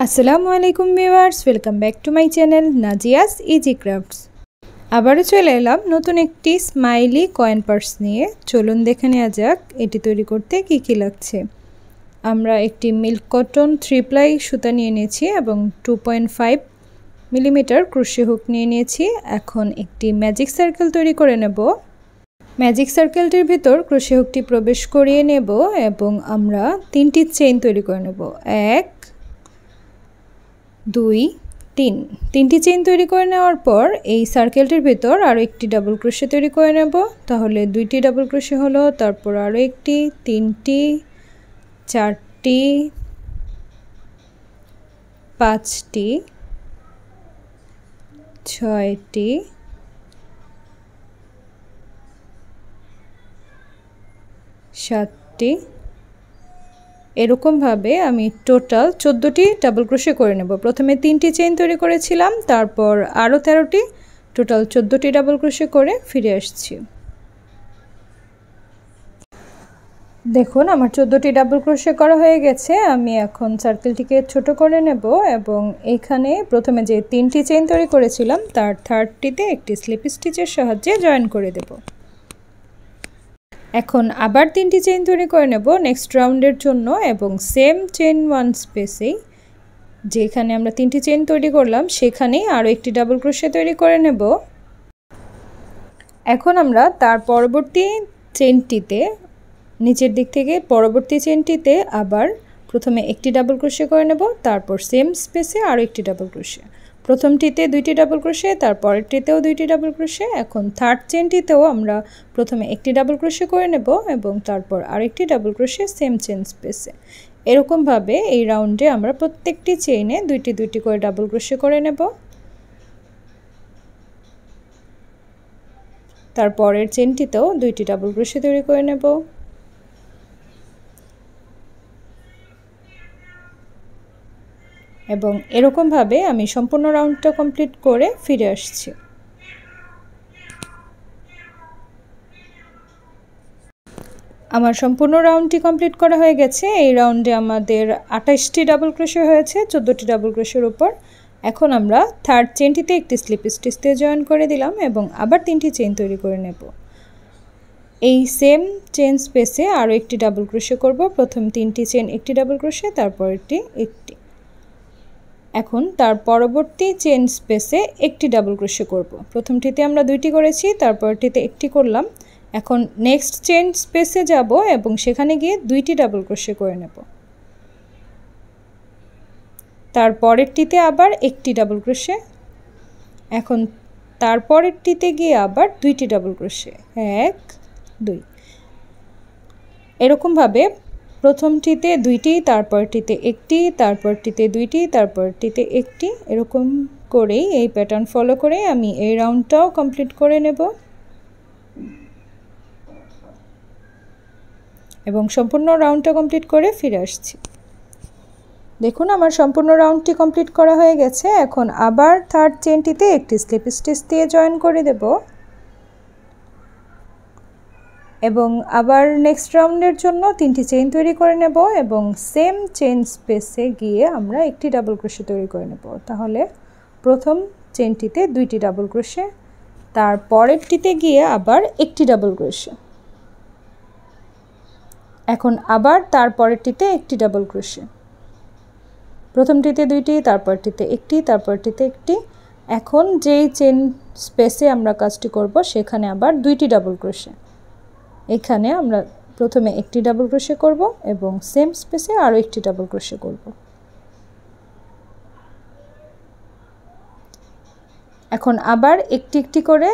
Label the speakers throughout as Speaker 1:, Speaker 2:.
Speaker 1: আসসালামু আলাইকুম viewers, welcome back to my channel Nazia's easy crafts. আবারও চলে এলাম নতুন একটি স্মাইলি কয়েন পার্স নিয়ে। চলুন দেখে নেওয়া যাক এটি তৈরি করতে কি কি লাগছে। আমরা একটি মিল্ক কটন 3 প্লাই সুতা নিয়ে নিয়েছি এবং 2.5 মিলিমিটার ক্রোশে হুক নিয়ে নিয়েছি। এখন একটি ম্যাজিক সার্কেল তৈরি করে নেব। ম্যাজিক সার্কেলটির ভিতর ক্রোশে হুকটি প্রবেশ করিয়ে নেব এবং আমরা 3টি চেইন তৈরি করে নেব। 1 2 3 তিনটি চেইন তৈরি করে নেওয়ার পর এই সার্কেলটির ভিতর আরও একটি ডাবল ক্রোশে তৈরি করে নেব। তাহলে 2টি ডাবল ক্রোশে হলো, তারপর আরও একটি, 3টি, 4টি, 5টি, 6টি, 7টি, এরকমভাবে আমি টোটাল 14টি ডাবল ক্রোশে করে নেব। প্রথমে 3টি চেইন তৈরি করেছিলাম, তারপর আরও 13টি, টোটাল 14টি ডাবল ক্রোশে করে ফিরে আসছি। দেখুন আমার 14টি ডাবল ক্রোশে করা হয়ে গেছে। আমি এখন সার্কেলটিকে ছোট করে নেব এবং এখানে প্রথমে যে 3টি চেইন তৈরি করেছিলাম তার 3টিতে একটি স্লিপ স্টিচের সাহায্যে জয়েন করে দেব। এখন আবার 3টি চেইন তৈরি করে নেব নেক্সট রাউন্ডের জন্য এবং সেম চেইন 1 স্পেসেই যেখানে আমরা 3টি চেইন তৈরি করলাম সেখানেই আরও একটি ডাবল ক্রোশে তৈরি করে নেব। এখন আমরা তার পরবর্তী চেইনটিতে নিচের দিক থেকে পরবর্তী চেইনটিতে আবার প্রথমে একটি ডাবল ক্রোশে করে নেব, তারপর সেম স্পেসে আরও একটি ডাবল ক্রোশে। প্রথমটিতে 2টি ডাবল ক্রোশে, তারপরেরটিতেও 2টি ডাবল ক্রোশে। এখন থার্ড চেইনটিতেও আমরা প্রথমে একটি ডাবল ক্রোশে করে নেব এবং তারপর আরেকটি ডাবল ক্রোশে সেম চেইন স্পেসে। এরকমভাবে এই রাউন্ডে আমরা প্রত্যেকটি চেইনে 2টি করে ডাবল ক্রোশে করে নেব। তারপরের চেইনটিতেও 2টি ডাবল ক্রোশে তৈরি করে নেব এবং এরকমভাবে আমি সম্পূর্ণ রাউন্ডটা কমপ্লিট করে ফিরে আসছি। আমার সম্পূর্ণ রাউন্ডটি কমপ্লিট করা হয়ে গেছে। এই রাউন্ডে আমাদের 28টি ডাবল ক্রোশে হয়েছে 14টি ডাবল ক্রোশের উপর। এখন আমরা থার্ড চেইনটিতে একটি স্লিপ স্টিচ দিয়ে জয়েন করে দিলাম এবং আবার 3টি চেইন তৈরি করে নেব। এই সেম চেইন স্পেসে আরও একটি ডাবল ক্রোশে করব। প্রথম 3টি চেইন একটি ডাবল ক্রোশে, তারপরটি একটি। এখন তার পরবর্তী চেইন স্পেসে একটি ডাবল ক্রোশে করব। প্রথমটিতে আমরা 2টি করেছি, তারপরটিতে একটি করলাম। এখন নেক্সট চেইন স্পেসে যাব এবং সেখানে গিয়ে 2টি ডাবল ক্রোশে করে নেব। তারপরেরটিতে আবার একটি ডাবল ক্রোশে। এখন তারপরেরটিতে গিয়ে আবার 2টি ডাবল ক্রোশে, 1 2। এরকমভাবে প্রথমটিতে 2টি, তারপরটিতে একটি, তারপরটিতে 2টি, তারপরটিতে একটি, এরকম করেই এই প্যাটার্ন ফলো করে আমি এই রাউন্ডটাও কমপ্লিট করে নেব এবং সম্পূর্ণ রাউন্ডটা কমপ্লিট করে ফিরে আসছি। দেখুন আমার সম্পূর্ণ রাউন্ডটি কমপ্লিট করা হয়ে গেছে। এখন আবার থার্ড চেইনটিতে একটি স্লিপ স্টিচ দিয়ে জয়েন করে দেব এবং আবার নেক্সট রাউন্ডের জন্য 3টি চেইন তৈরি করে নেব এবং সেম চেইন স্পেসে গিয়ে আমরা একটি ডাবল ক্রোশে তৈরি করে নেব। তাহলে প্রথম চেইনটিতে 2টি ডাবল ক্রোশে, তারপরেরটিতে গিয়ে আবার একটি ডাবল ক্রোশে। এখন আবার তারপরেরটিতে একটি ডাবল ক্রোশে। প্রথমটিতে 2টি, তারপরটিতে একটি, তারপরটিতে একটি। এখন যেই চেইন স্পেসে আমরা কাজটি করব সেখানে আবার 2টি ডাবল ক্রোশে। এখানে আমরা প্রথমে একটি ডাবল ক্রোশে করব এবং সেম স্পেসে আরও একটি ডাবল ক্রোশে করব। এখন আবার একটি করে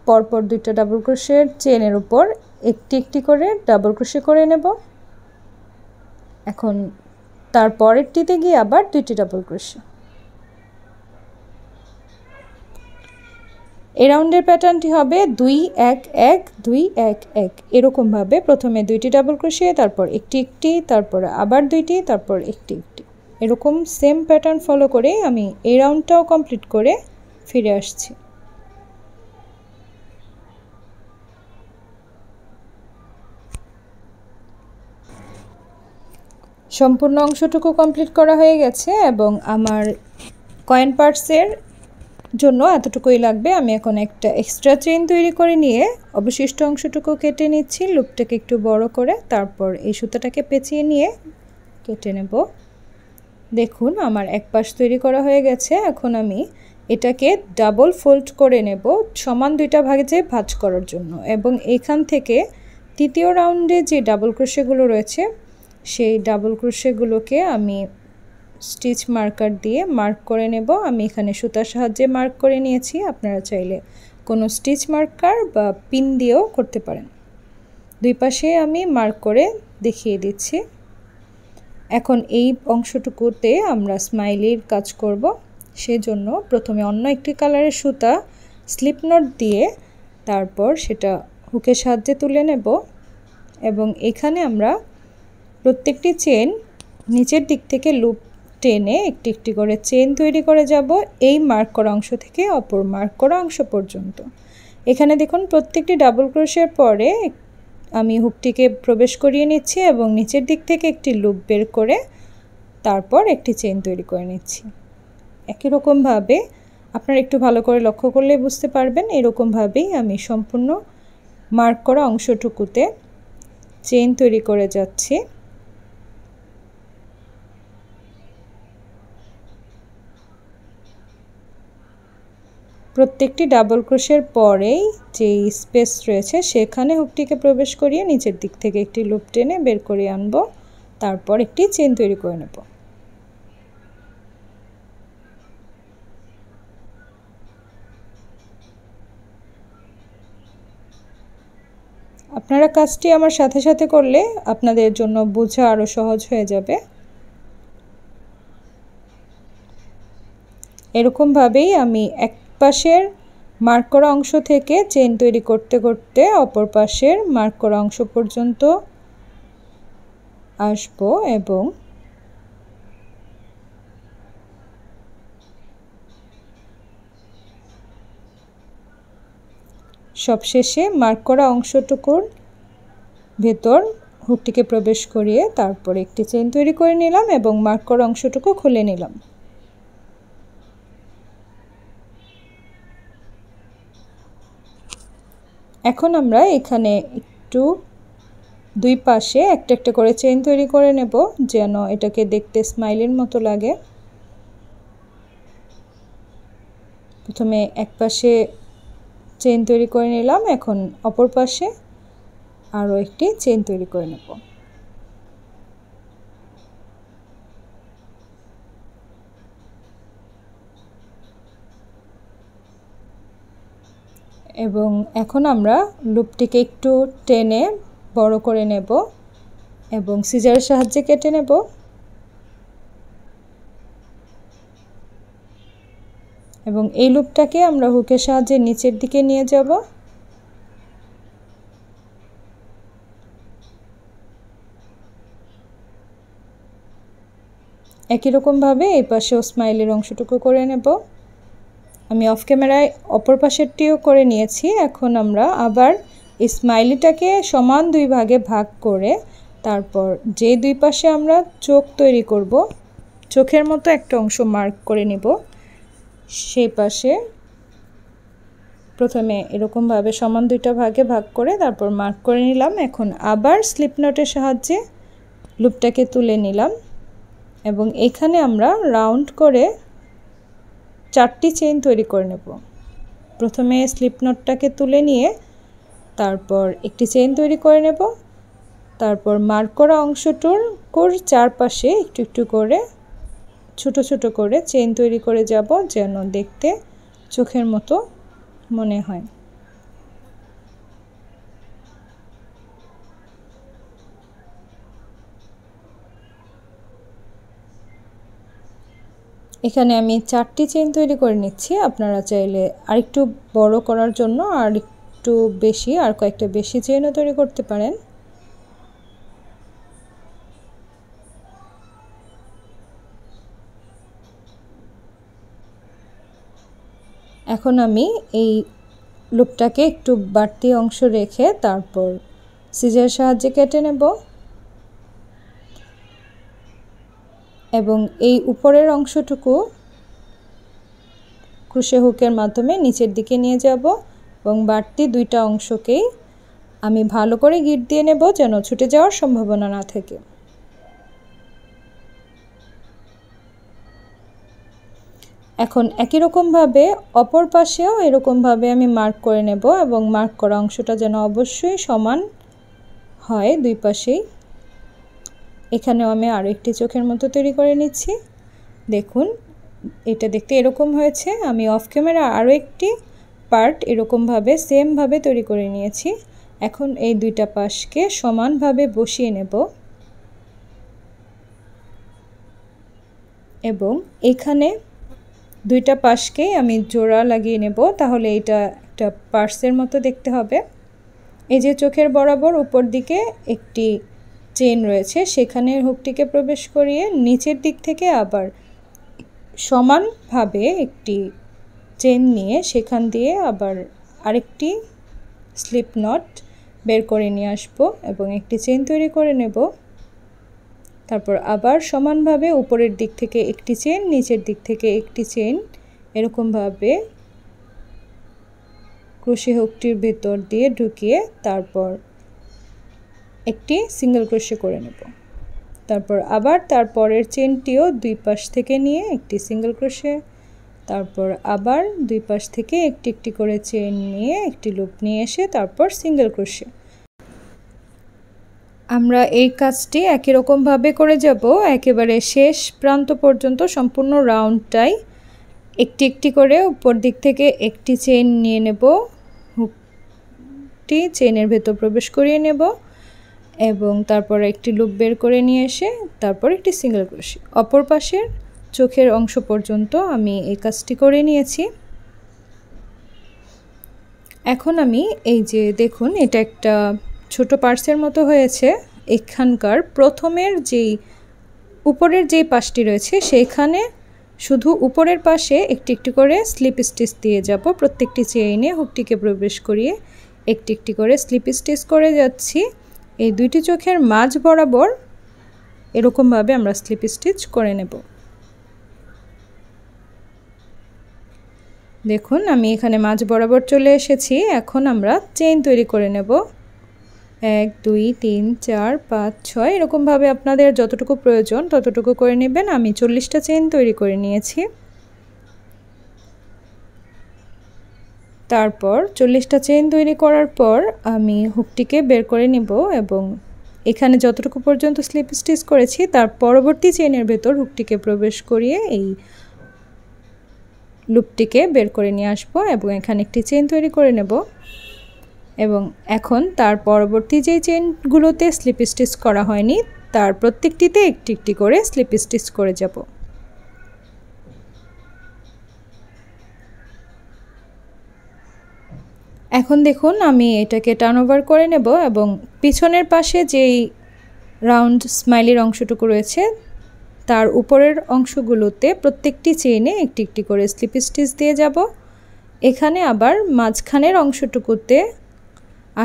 Speaker 1: পরপর 2টা ডাবল ক্রোশের চেইনের উপর একটি করে ডাবল ক্রোশে করে নেব। এখন তারপরেরটিতে গিয়ে আবার 2টি ডাবল ক্রোশে। এই রাউন্ডের প্যাটার্নটি হবে 2 1 1 2 1 1। এরকমভাবে প্রথমে 2টি ডাবল ক্রোশে, তারপর একটি, তারপরে আবার 2টি, তারপর একটি। এরকম সেম প্যাটার্ন ফলো করে আমি এই রাউন্ডটাও কমপ্লিট করে ফিরে আসছি। সম্পূর্ণ অংশটুকু কমপ্লিট করা হয়ে গেছে এবং আমার কয়েন পার্টসের জন্য এতটুকুই লাগবে। আমি এখন একটা এক্সট্রা চেইন তৈরি করে নিয়ে অবশিষ্ট অংশটুকু কেটে নিচ্ছি, লুপটাকে একটু বড় করে, তারপর এই সুতাটাকে পেঁচিয়ে নিয়ে কেটে নেব। দেখুন আমার এক পাশ তৈরি করা হয়ে গেছে। এখন আমি এটাকে ডাবল ফোল্ড করে নেব সমান দুইটা ভাগে ভাঁজ করার জন্য, এবং এখান থেকে তৃতীয় রাউন্ডে যে ডাবল ক্রোশেগুলো রয়েছে সেই ডাবল ক্রোশেগুলোকে আমি স্টিচ মার্কার দিয়ে মার্ক করে নেব। আমি এখানে সুতার সাহায্যে মার্ক করে নিয়েছি, আপনারা চাইলে কোনো স্টিচ মার্কার বা পিন দিয়েও করতে পারেন। দুই পাশে আমি মার্ক করে দেখিয়ে দিচ্ছি। এখন এই অংশটুকুতে আমরা স্মাইলির কাজ করব, সেজন্য প্রথমে অন্য একটি কালারের সুতা স্লিপ নট দিয়ে তারপর সেটা হুকের সাহায্যে তুলে নেব, এবং এখানে আমরা প্রত্যেকটি চেন নিচের দিক থেকে লুপ টেনে একটি একটি করে চেন তৈরি করে যাব এই মার্ক করা অংশ থেকে অপর মার্ক করা অংশ পর্যন্ত। এখানে দেখুন প্রত্যেকটি ডাবল ক্রোশের পরে আমি হুকটিকে প্রবেশ করিয়ে নিচ্ছি এবং নিচের দিক থেকে একটি লুপ বের করে তারপর একটি চেন তৈরি করে নিচ্ছি। একই রকমভাবে আপনারা একটু ভালো করে লক্ষ্য করলে বুঝতে পারবেন, এরকমভাবেই আমি সম্পূর্ণ মার্ক করা অংশটুকুতে চেন তৈরি করে যাচ্ছি। প্রত্যেকটি ডাবল ক্রোশের পরেই যে স্পেস রয়েছে সেখানে হুকটিকে প্রবেশ করিয়ে নিচের দিক থেকে একটি লুপ টেনে বের করে আনব, তারপর একটি চেন তৈরি করে নেব। আপনারা কাজটি আমার সাথে সাথে করলে আপনাদের জন্য বোঝা আরও সহজ হয়ে যাবে। এরকমভাবেই আমি এক পাশের মার্ক করা অংশ থেকে চেন তৈরি করতে করতে অপর পাশের মার্ক করা অংশ পর্যন্ত আসব, এবং সবশেষে মার্ক করা অংশটুকুর ভেতর হুকটিকে প্রবেশ করিয়ে তারপর একটি চেন তৈরি করে নিলাম এবং মার্ক করা অংশটুকু খুলে নিলাম। এখন আমরা এখানে একটু দুই পাশে একটা একটা করে চেন তৈরি করে নেব যেন এটাকে দেখতে স্মাইলের মতো লাগে। প্রথমে এক পাশে চেন তৈরি করে নিলাম, এখন অপর পাশে আরও একটি চেন তৈরি করে নেব। এবং এখন আমরা লুপটিকে একটু টেনে বড় করে নেব এবং সিজারের সাহায্যে কেটে নেব। এবং এই লুপটাকে আমরা হুকের সাহায্যে নিচের দিকে নিয়ে যাব। একই রকমভাবে এই পাশেও স্মাইলের অংশটুকু করে নেব। আমি অফ ক্যামেরায় অপর পাশেরটিও করে নিয়েছি। এখন আমরা আবার এই স্মাইলিটাকে সমান দুই ভাগে ভাগ করে তারপর যে দুই পাশে আমরা চোখ তৈরি করব, চোখের মতো একটা অংশ মার্ক করে নিব। সেই পাশে প্রথমে এরকমভাবে সমান দুইটা ভাগে ভাগ করে তারপর মার্ক করে নিলাম। এখন আবার স্লিপ নটের সাহায্যে লুপটাকে তুলে নিলাম এবং এখানে আমরা রাউন্ড করে চারটি চেইন তৈরি করে নেব। প্রথমে স্লিপ নটটাকে তুলে নিয়ে তারপর একটি চেইন তৈরি করে নেব, তারপর মার্ক করা অংশটুকুর চারপাশে একটু একটু করে ছোট ছোট করে চেইন তৈরি করে যাব যেন দেখতে চোখের মতো মনে হয়। এখানে আমি চারটি চেইন তৈরি করে নিচ্ছি। আপনারা চাইলে আরেকটু বড় করার জন্য আর একটু বেশি আর কয়েকটা বেশি চেইনও তৈরি করতে পারেন। এখন আমি এই লুপটাকে একটু বাড়তি অংশ রেখে তারপর সিজারের সাহায্যে কেটে নেব। এবং এই উপরের অংশটুকু ক্রোশে হুকের মাধ্যমে নিচের দিকে নিয়ে যাব এবং বাড়তি দুইটা অংশকেই আমি ভালো করে গিট দিয়ে নেব যেন ছুটে যাওয়ার সম্ভাবনা না থাকে। এখন একই রকমভাবে অপর পাশেও এরকমভাবে আমি মার্ক করে নেব এবং মার্ক করা অংশটা যেন অবশ্যই সমান হয় দুই পাশেই। এখানেও আমি আরও একটি চোখের মতো তৈরি করে নিচ্ছি। দেখুন এটা দেখতে এরকম হয়েছে। আমি অফ ক্যামেরা আরও একটি পার্ট এরকমভাবে সেমভাবে তৈরি করে নিয়েছি। এখন এই দুইটা পাশকে সমানভাবে বসিয়ে নেব এবং এখানে দুইটা পাশকেই আমি জোড়া লাগিয়ে নেব, তাহলে এটা একটা পার্সের মতো দেখতে হবে। এই যে চোখের বরাবর উপর দিকে একটি চেন রয়েছে, সেখানে হুকটিকে প্রবেশ করিয়ে নিচের দিক থেকে আবার সমানভাবে একটি চেন নিয়ে সেখান দিয়ে আবার আরেকটি স্লিপ নট বের করে নিয়ে আসব এবং একটি চেন তৈরি করে নেব। তারপর আবার সমানভাবে উপরের দিক থেকে একটি চেন, নিচের দিক থেকে একটি চেন, এরকমভাবে ক্রোশে হুকটির ভিতর দিয়ে ঢুকিয়ে তারপর একটি সিঙ্গেল ক্রোশে করে নেব। তারপর আবার তারপরের চেনটিও দুই পাশ থেকে নিয়ে একটি সিঙ্গেল ক্রোশে, তারপর আবার দুই পাশ থেকে একটি একটি করে চেন নিয়ে একটি লুপ নিয়ে এসে তারপর সিঙ্গেল ক্রোশে। আমরা এই কাজটি একই রকমভাবে করে যাব একেবারে শেষ প্রান্ত পর্যন্ত। সম্পূর্ণ রাউন্ডটাই একটি একটি করে উপর দিক থেকে একটি চেন নিয়ে নেব, হুকটি চেনের ভেতর প্রবেশ করিয়ে নেব এবং তারপর একটি লুপ বের করে নিয়ে এসে তারপর একটি সিঙ্গেল ক্রোশে। অপর পাশের চোখের অংশ পর্যন্ত আমি এই কাজটি করে নিয়েছি। এখন আমি এই যে দেখুন এটা একটা ছোট পার্সের মতো হয়েছে। এখানকার প্রথমের যেই উপরের যেই পাশটি রয়েছে সেইখানে শুধু উপরের পাশে একটি একটি করে স্লিপ স্টিচ দিয়ে যাব। প্রত্যেকটি চেইনে হুকটিকে প্রবেশ করিয়ে একটি একটি করে স্লিপ স্টিচ করে যাচ্ছি। এই দুইটি চোখের মাঝ বরাবর এরকমভাবে আমরা স্লিপ স্টিচ করে নেব। দেখুন আমি এখানে মাঝ বরাবর চলে এসেছি। এখন আমরা চেইন তৈরি করে নেব। 1 2 3 4 5 6 এরকমভাবে আপনাদের যতটুকু প্রয়োজন ততটুকু করে নেবেন। আমি 40টা চেইন তৈরি করে নিয়েছি। তারপর 40টা চেইন তৈরি করার পর আমি হুকটিকে বের করে নিব এবং এখানে যতটুকু পর্যন্ত স্লিপ স্টিচ করেছি তার পরবর্তী চেইনের ভেতর হুকটিকে প্রবেশ করিয়ে এই লুপটিকে বের করে নিয়ে আসবো এবং এখানে একটি চেইন তৈরি করে নেব এবং এখন তার পরবর্তী যে চেইনগুলোতে স্লিপ স্টিচ করা হয়নি তার প্রত্যেকটিতে একটি একটি করে স্লিপ স্টিচ করে যাব। এখন দেখুন আমি এটাকে টার্ন ওভার করে নেব এবং পিছনের পাশে যেই রাউন্ড স্মাইলির অংশটুকু রয়েছে তার উপরের অংশগুলোতে প্রত্যেকটি চেইনে একটি একটি করে স্লিপ স্টিচ দিয়ে যাব। এখানে আবার মাঝখানের অংশটুকুতে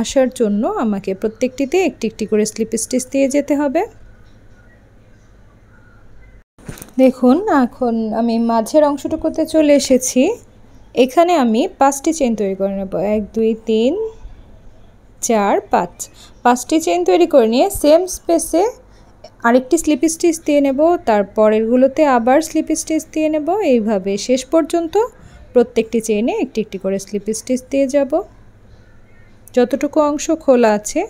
Speaker 1: আসার জন্য আমাকে প্রত্যেকটিতে একটি একটি করে স্লিপ স্টিচ দিয়ে যেতে হবে। দেখুন এখন আমি মাঝের অংশটুকুতে চলে এসেছি। এখানে আমি 5টি চেইন তৈরি করে নেব। 1 2 3 4 5 5টি চেইন তৈরি করে নিয়ে সেম স্পেসে আরেকটি স্লিপ স্টিচ দিয়ে নেব, তারপরেরগুলোতে আবার স্লিপ স্টিচ দিয়ে নেব। এইভাবে শেষ পর্যন্ত প্রত্যেকটি চেইনে একটি একটি করে স্লিপ স্টিচ দিয়ে যাব। যতটুকু অংশ খোলা আছে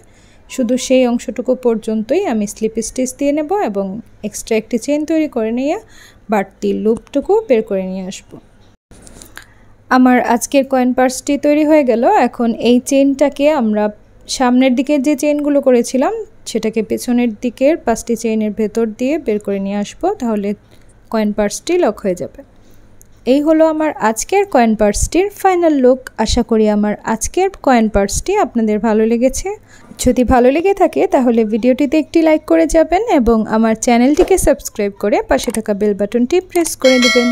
Speaker 1: শুধু সেই অংশটুকু পর্যন্তই আমি স্লিপ স্টিচ দিয়ে নেব এবং এক্সট্রা একটি চেইন তৈরি করে নিয়ে বাড়তি লুপটুকু বের করে নিয়ে আসব। আমার আজকের কয়েন পার্সটি তৈরি হয়ে গেল। এখন এই চেইনটাকে আমরা সামনের দিকের যে চেইনগুলো করেছিলাম সেটাকে পেছনের দিকের 5টি চেইনের ভেতর দিয়ে বের করে নিয়ে আসবো, তাহলে কয়েন পার্সটি লক হয়ে যাবে। এই হলো আমার আজকের কয়েন পার্সটির ফাইনাল লুক। আশা করি আমার আজকের কয়েন পার্সটি আপনাদের ভালো লেগেছে। যদি ভালো লেগে থাকে তাহলে ভিডিওটিতে একটি লাইক করে যাবেন এবং আমার চ্যানেলটিকে সাবস্ক্রাইব করে পাশে থাকা বেল বাটনটি প্রেস করে দেবেন।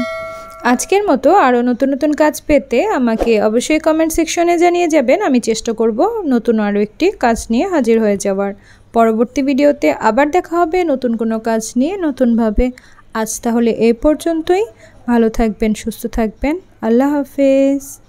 Speaker 1: আজকের মতো আরও নতুন নতুন কাজ পেতে আমাকে অবশ্যই কমেন্ট সেকশনে জানিয়ে যাবেন। আমি চেষ্টা করব নতুন আরও একটি কাজ নিয়ে হাজির হয়ে যাওয়ার। পরবর্তী ভিডিওতে আবার দেখা হবে নতুন কোনো কাজ নিয়ে নতুনভাবে। আজ তাহলে এই পর্যন্তই। ভালো থাকবেন, সুস্থ থাকবেন। আল্লাহ হাফেজ।